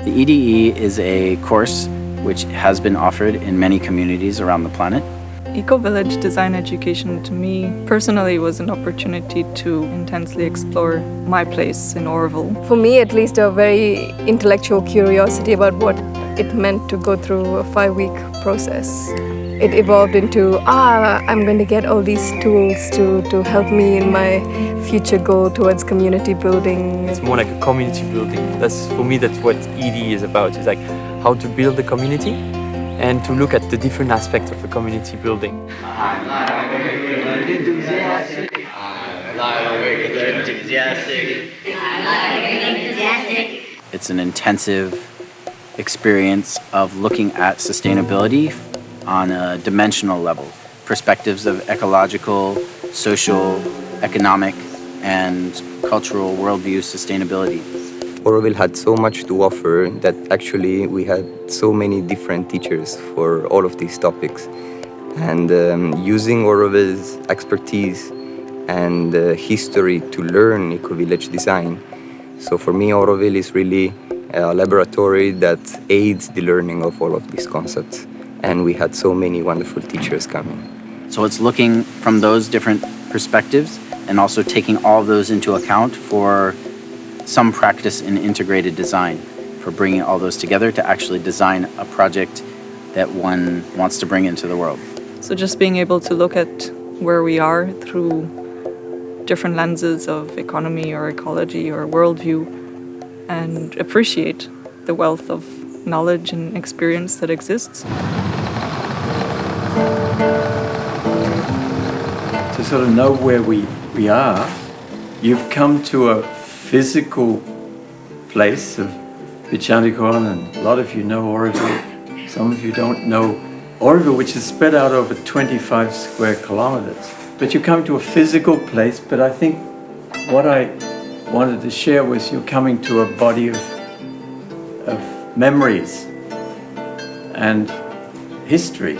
The EDE is a course which has been offered in many communities around the planet. Ecovillage Design Education to me personally was an opportunity to intensely explore my place in Auroville. For me at least, a very intellectual curiosity about what it meant to go through a 5-week process. It evolved into, I'm going to get all these tools to help me in my future goal towards community building. It's more like a community building. For me, that's what ED is about. It's like how to build a community and to look at the different aspects of a community building. It's an intensive experience of looking at sustainability on a dimensional level, perspectives of ecological, social, economic, and cultural worldview sustainability. Auroville had so much to offer that actually we had so many different teachers for all of these topics. And using Auroville's expertise and history to learn Ecovillage design. So for me, Auroville is really a laboratory that aids the learning of all of these concepts. And we had so many wonderful teachers coming. So it's looking from those different perspectives and also taking all of those into account for some practice in integrated design, for bringing all those together to actually design a project that one wants to bring into the world. So just being able to look at where we are through different lenses of economy or ecology or worldview and appreciate the wealth of knowledge and experience that exists. To sort of know where we are, you've come to a physical place of Pitchandikulam, and a lot of you know Auroville. Some of you don't know Auroville, which is spread out over 25 square kilometers. But you come to a physical place, but I think what I wanted to share was you're coming to a body of memories and history.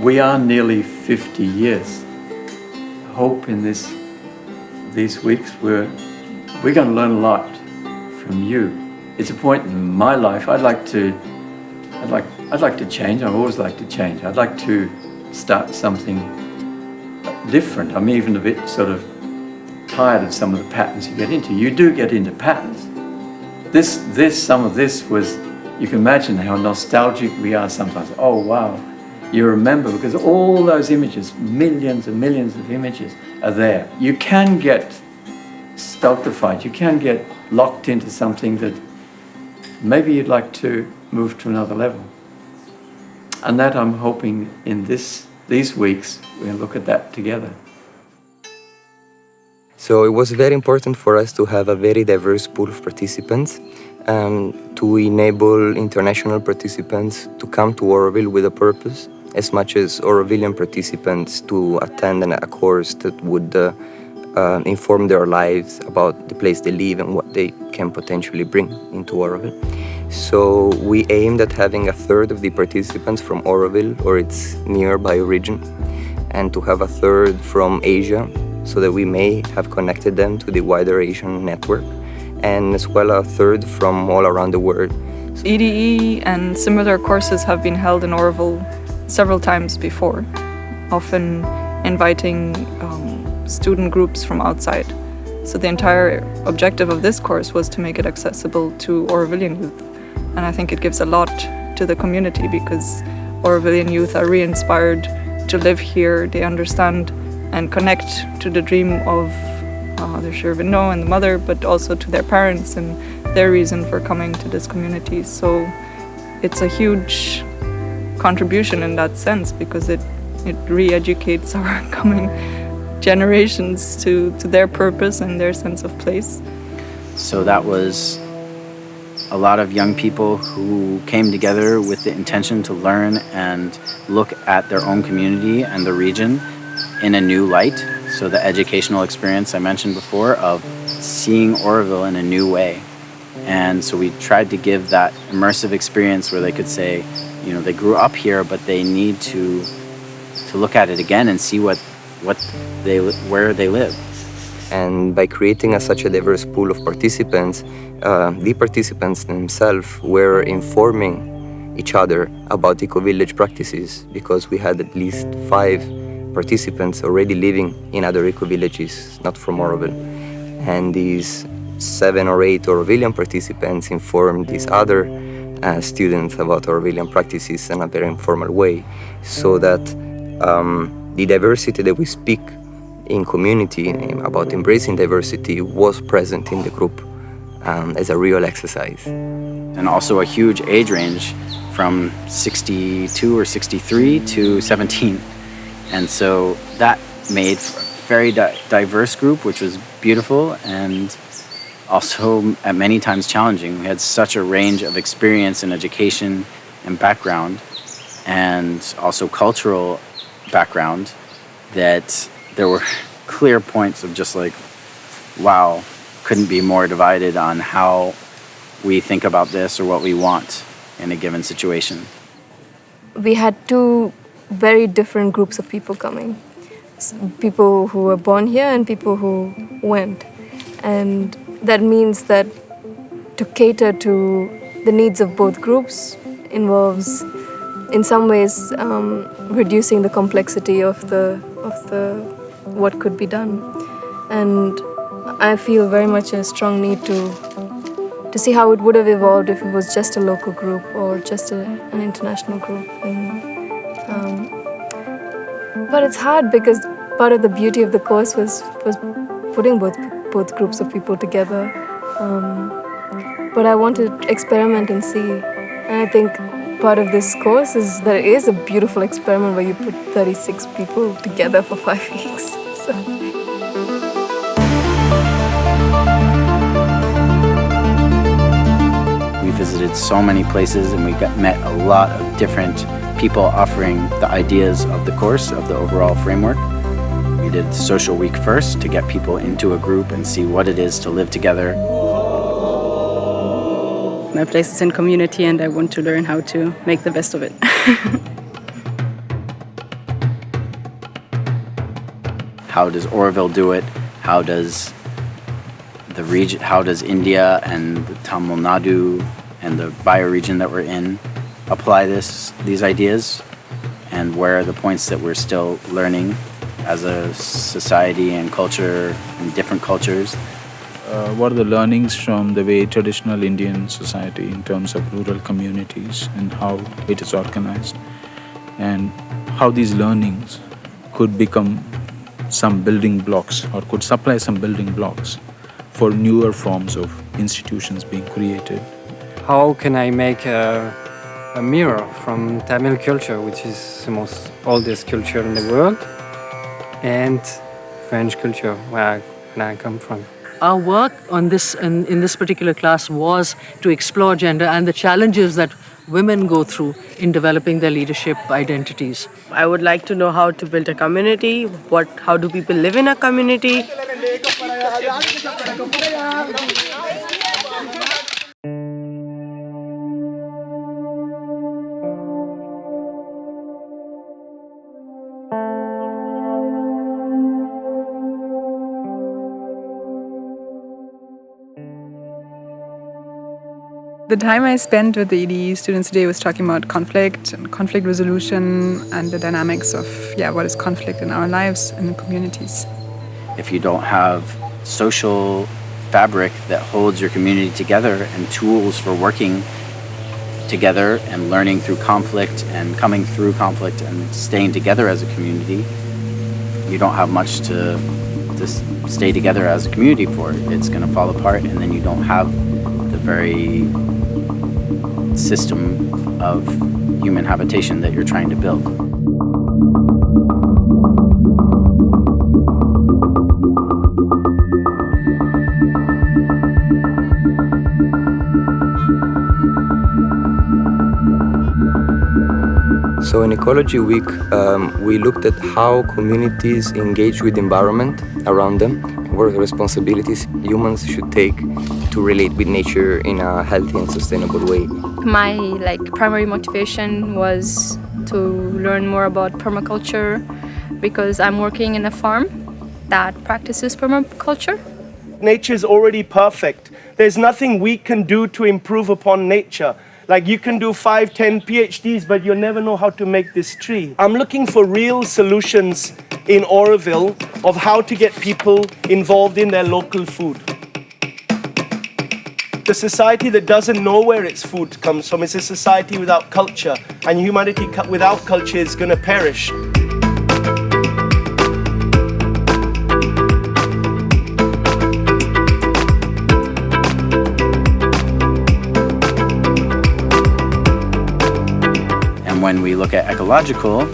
We are nearly 50 years. I hope in these weeks we're going to learn a lot from you. It's a point in my life I'd like to change. I've always liked to change. I'd like to start something different. I'm even a bit sort of tired of some of the patterns you get into. You do get into patterns. Some of this was, you can imagine how nostalgic we are sometimes. Oh wow, you remember, because all those images, millions and millions of images are there. You can get stultified, you can get locked into something that maybe you'd like to move to another level. And that I'm hoping in these weeks we'll look at that together. So it was very important for us to have a very diverse pool of participants, to enable international participants to come to Auroville with a purpose, as much as Aurovillian participants to attend a course that would inform their lives about the place they live and what they can potentially bring into Auroville. So we aimed at having a third of the participants from Auroville or its nearby region, and to have a third from Asia, so that we may have connected them to the wider Asian network, and as well a third from all around the world. EDE and similar courses have been held in Auroville several times before, often inviting student groups from outside. So the entire objective of this course was to make it accessible to Aurovillian youth. And I think it gives a lot to the community, because Aurovillian youth are re-inspired to live here. They understand and connect to the dream of their Shirvino and the mother, but also to their parents and their reason for coming to this community. So it's a huge contribution in that sense, because it re-educates our coming generations to their purpose and their sense of place. So that was a lot of young people who came together with the intention to learn and look at their own community and the region in a new light. So the educational experience I mentioned before of seeing Auroville in a new way. And so we tried to give that immersive experience where they could say, you know, they grew up here, but they need to look at it again and see where they live. And by creating such a diverse pool of participants, the participants themselves were informing each other about Ecovillage practices, because we had at least 5 participants already living in other ecovillages, not from Auroville. And these 7 or 8 Aurovillian participants informed these other students about Aurovillian practices in a very informal way, so that the diversity that we speak in community about embracing diversity was present in the group as a real exercise. And also a huge age range from 62 or 63 to 17. And so that made a very diverse group, which was beautiful and also at many times challenging. We had such a range of experience in education and background, and also cultural background, that there were clear points of just like, wow, couldn't be more divided on how we think about this or what we want in a given situation. We had 2 very different groups of people coming. People who were born here and people who went. And that means that to cater to the needs of both groups involves, in some ways, reducing the complexity of the what could be done. And I feel very much a strong need to see how it would have evolved if it was just a local group or just an international group. But it's hard, because part of the beauty of the course was putting both groups of people together. But I want to experiment and see. And I think part of this course is there is a beautiful experiment where you put 36 people together for 5 weeks. So. We visited so many places, and we met a lot of different people offering the ideas of the course, of the overall framework. We did Social Week first to get people into a group and see what it is to live together. My place is in community, and I want to learn how to make the best of it. How does Auroville do it? How does the region, how does India and the Tamil Nadu and the bioregion that we're in apply these ideas? And where are the points that we're still learning as a society and culture and different cultures? What are the learnings from the way traditional Indian society in terms of rural communities and how it is organized, and how these learnings could become some building blocks or could supply some building blocks for newer forms of institutions being created? How can I make a mirror from Tamil culture, which is the most oldest culture in the world, and French culture, where I come from? Our work on this in this particular class was to explore gender and the challenges that women go through in developing their leadership identities. I would like to know how to build a community, how do people live in a community. The time I spent with the EDE students today was talking about conflict and conflict resolution and the dynamics of what is conflict in our lives and in communities. If you don't have social fabric that holds your community together and tools for working together and learning through conflict and coming through conflict and staying together as a community, you don't have much to stay together as a community for. It's going to fall apart, and then you don't have the very system of human habitation that you're trying to build. So in Ecology Week, we looked at how communities engage with the environment around them, what responsibilities humans should take to relate with nature in a healthy and sustainable way. My primary motivation was to learn more about permaculture because I'm working in a farm that practices permaculture. Nature is already perfect. There's nothing we can do to improve upon nature. Like you can do 5, 10 PhDs, but you'll never know how to make this tree. I'm looking for real solutions in Auroville of how to get people involved in their local food. The society that doesn't know where its food comes from is a society without culture, and humanity without culture is going to perish. And when we look at ecological,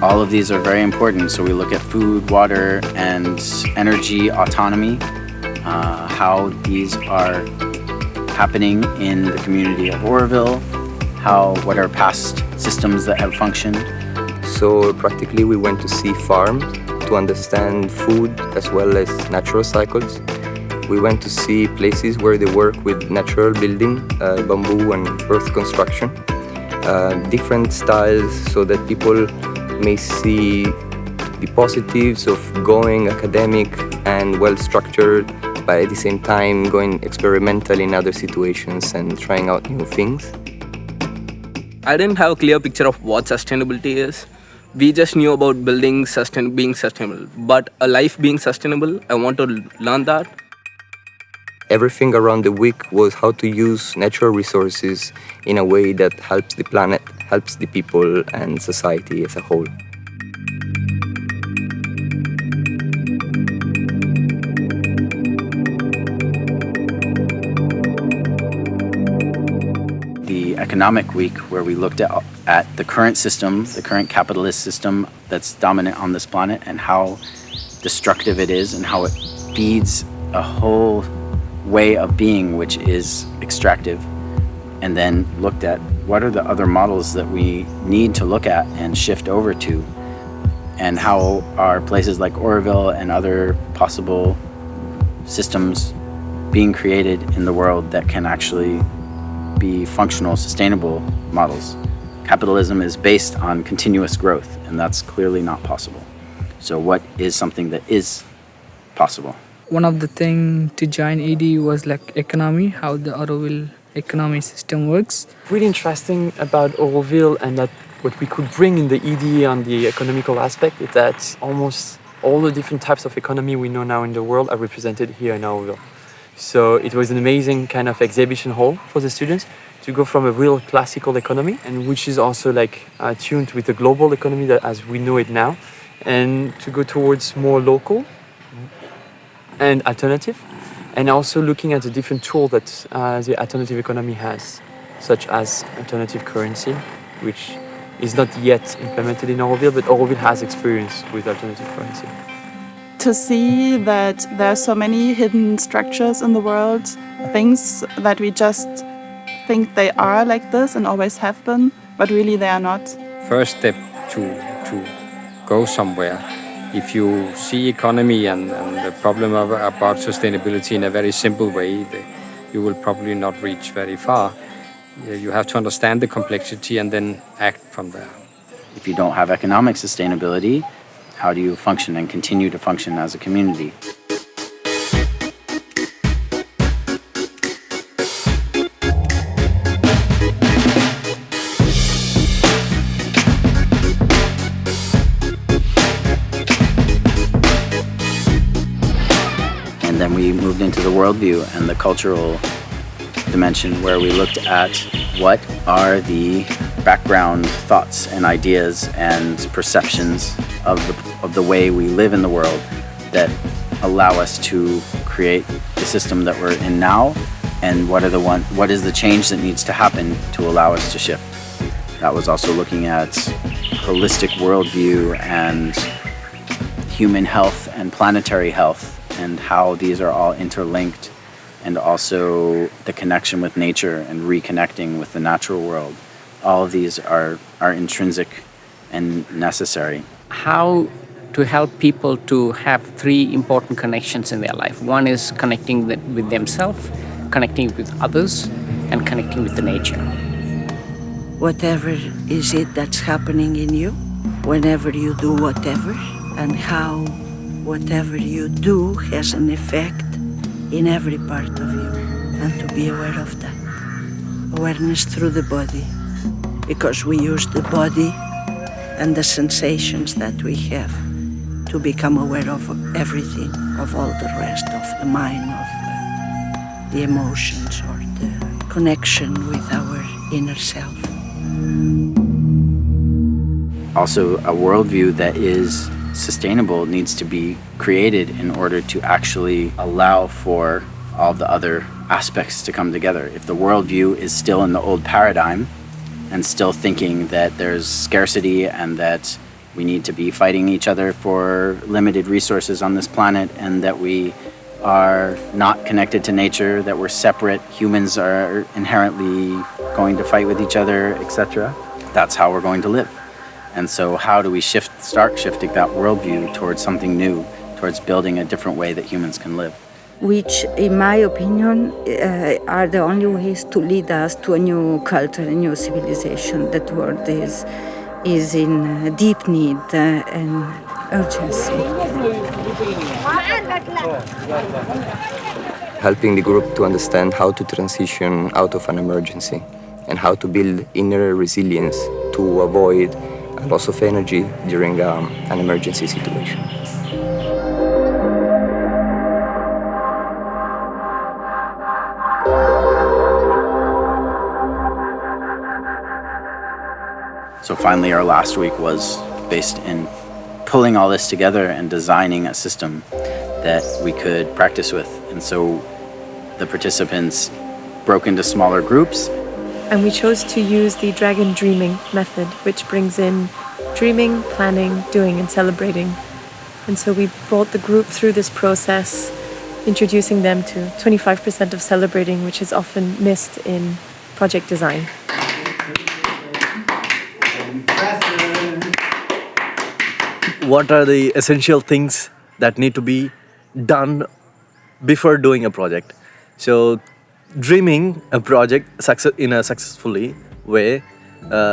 all of these are very important. So we look at food, water, and energy autonomy, how these are happening in the community of Auroville, what are past systems that have functioned. So practically we went to see farms to understand food as well as natural cycles. We went to see places where they work with natural building, bamboo and earth construction, different styles so that people may see the positives of going academic and well-structured, but at the same time going experimental in other situations and trying out new things. I didn't have a clear picture of what sustainability is. We just knew about being sustainable. But a life being sustainable, I want to learn that. Everything around the week was how to use natural resources in a way that helps the planet, helps the people and society as a whole. The economic week, where we looked at the current system, the current capitalist system that's dominant on this planet, and how destructive it is and how it feeds a whole way of being which is extractive, and then looked at what are the other models that we need to look at and shift over to, and how are places like Auroville and other possible systems being created in the world that can actually be functional, sustainable models. Capitalism is based on continuous growth, and that's clearly not possible. So what is something that is possible? One of the things to join ED was like economy, how the Auroville economy system works. Really interesting about Auroville and that what we could bring in the ED on the economical aspect is that almost all the different types of economy we know now in the world are represented here in Auroville. So it was an amazing kind of exhibition hall for the students to go from a real classical economy, and which is also like tuned with the global economy that as we know it now, and to go towards more local and alternative, and also looking at the different tools that the alternative economy has, such as alternative currency, which is not yet implemented in Auroville, but Auroville has experience with alternative currency. To see that there are so many hidden structures in the world, things that we just think they are like this and always have been, but really they are not. First step to go somewhere. If you see economy and the problem about sustainability in a very simple way, you will probably not reach very far. You have to understand the complexity and then act from there. If you don't have economic sustainability, how do you function and continue to function as a community? And then we moved into the worldview and the cultural dimension, where we looked at what are the background thoughts and ideas and perceptions of the way we live in the world that allow us to create the system that we're in now, and what is the change that needs to happen to allow us to shift. That was also looking at holistic worldview and human health and planetary health, and how these are all interlinked, and also the connection with nature and reconnecting with the natural world. All of these are intrinsic and necessary. How to help people to have three important connections in their life. One is connecting with themselves, connecting with others, and connecting with the nature. Whatever is it that's happening in you, whenever you do whatever, and how whatever you do has an effect in every part of you, and to be aware of that. Awareness through the body, because we use the body and the sensations that we have to become aware of everything, of all the rest, of the mind, of the emotions, or the connection with our inner self. Also, a worldview that is sustainable needs to be created in order to actually allow for all the other aspects to come together. If the worldview is still in the old paradigm and still thinking that there's scarcity and that we need to be fighting each other for limited resources on this planet, and that we are not connected to nature, that we're separate, humans are inherently going to fight with each other, etc., that's how we're going to live. And so how do we start shifting that worldview towards something new, towards building a different way that humans can live? Which, in my opinion, are the only ways to lead us to a new culture, a new civilization. That world is in deep need and urgency. Helping the group to understand how to transition out of an emergency and how to build inner resilience to avoid a loss of energy during an emergency situation. So finally, our last week was based in pulling all this together and designing a system that we could practice with. And so the participants broke into smaller groups. And we chose to use the dragon dreaming method, which brings in dreaming, planning, doing, and celebrating. And so we brought the group through this process, introducing them to 25% of celebrating, which is often missed in project design. What are the essential things that need to be done before doing a project? So dreaming a project in a successfully way,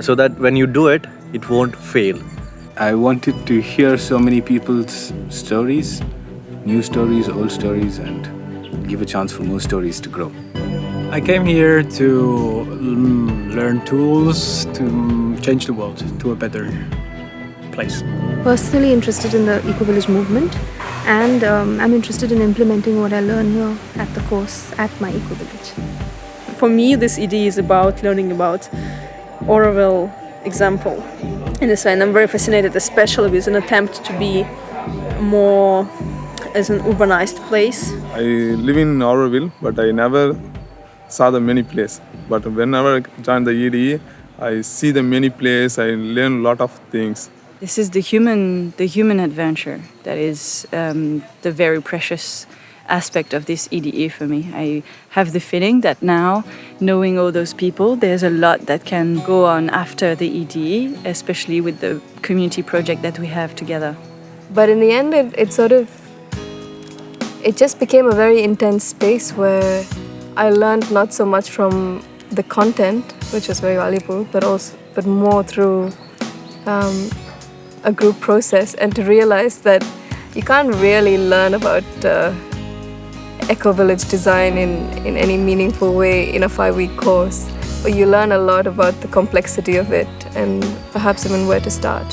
so that when you do it, it won't fail. I wanted to hear so many people's stories, new stories, old stories, and give a chance for more stories to grow. I came here to learn tools to change the world to a better place. Personally interested in the Ecovillage movement, and I'm interested in implementing what I learn here at the course at my Ecovillage. For me, this ED is about learning about Auroville example in this way, and I'm very fascinated, especially with an attempt to be more as an urbanized place. I live in Auroville, but I never saw the many place. But whenever I join the ED, I see the many place. I learn a lot of things. This is the human adventure that is the very precious aspect of this EDE for me. I have the feeling that now, knowing all those people, there's a lot that can go on after the EDE, especially with the community project that we have together. But in the end, it just became a very intense space where I learned not so much from the content, which was very valuable, but more through a group process, and to realize that you can't really learn about Ecovillage design in any meaningful way in a 5-week course, but you learn a lot about the complexity of it and perhaps even where to start.